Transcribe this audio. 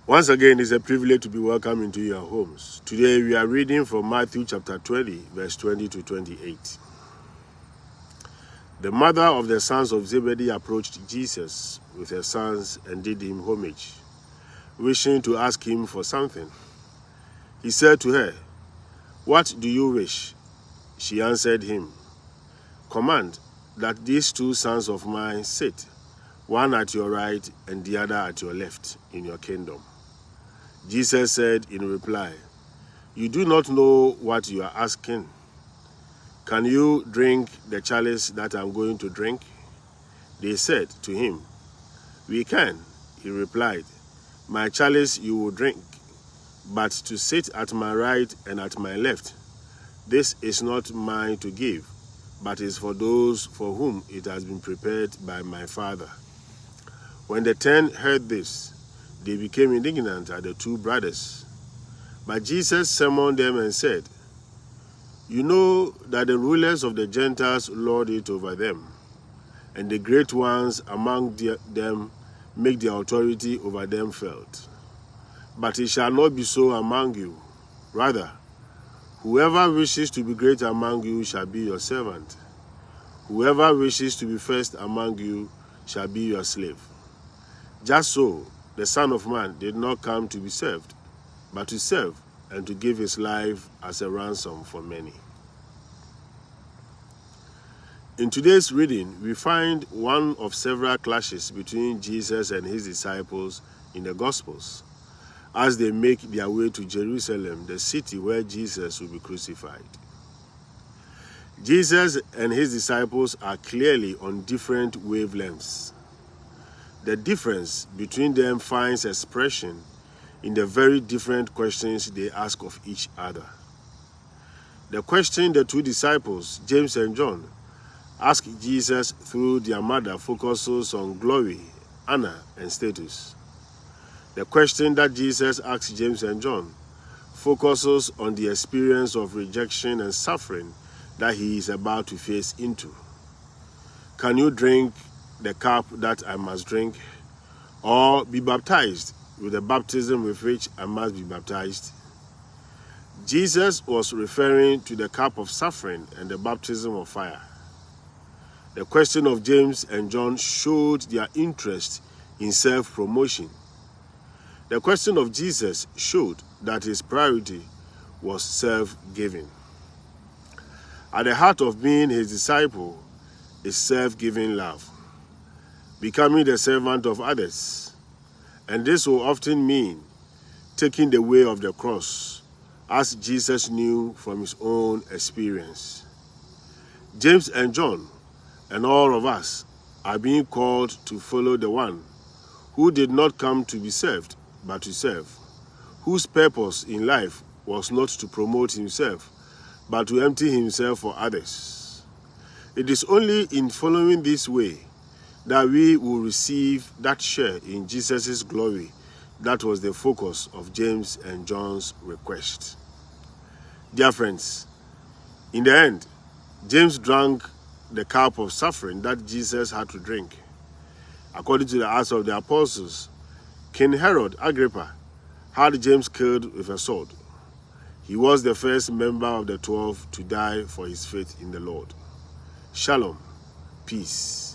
Once again, it's a privilege to be welcomed into your homes. Today, we are reading from Matthew chapter 20, verse 20 to 28. The mother of the sons of Zebedee approached Jesus with her sons and did him homage, wishing to ask him for something. He said to her, "What do you wish?" She answered him, "Command that these two sons of mine sit, one at your right and the other at your left, in your kingdom." Jesus said in reply, "You do not know what you are asking. Can you drink the chalice that I am going to drink?" They said to him, "We can." He replied, "My chalice you will drink, but to sit at my right and at my left, this is not mine to give, but is for those for whom it has been prepared by my Father." When the 10 heard this, they became indignant at the two brothers. But Jesus summoned them and said, "You know that the rulers of the Gentiles lord it over them, and the great ones among them make their authority over them felt. But it shall not be so among you. Rather, whoever wishes to be great among you shall be your servant. Whoever wishes to be first among you shall be your slave. Just so, the Son of Man did not come to be served, but to serve and to give his life as a ransom for many." In today's reading, we find one of several clashes between Jesus and his disciples in the Gospels as they make their way to Jerusalem, the city where Jesus will be crucified. Jesus and his disciples are clearly on different wavelengths. The difference between them finds expression in the very different questions they ask of each other. The question the two disciples, James and John, ask Jesus through their mother focuses on glory, honor, and status. The question that Jesus asks James and John focuses on the experience of rejection and suffering that he is about to face into. Can you drink the cup that I must drink, or be baptized with the baptism with which I must be baptized? Jesus was referring to the cup of suffering and the baptism of fire. The question of James and John showed their interest in self-promotion. The question of Jesus showed that his priority was self-giving. At the heart of being his disciple is self-giving love, becoming the servant of others. And this will often mean taking the way of the cross, as Jesus knew from his own experience. James and John and all of us are being called to follow the one who did not come to be served, but to serve, whose purpose in life was not to promote himself, but to empty himself for others. It is only in following this way that we will receive that share in Jesus' glory that was the focus of James and John's request. Dear friends, in the end, James drank the cup of suffering that Jesus had to drink. According to the Acts of the Apostles, King Herod Agrippa had James killed with a sword. He was the first member of the 12 to die for his faith in the Lord. Shalom. Peace.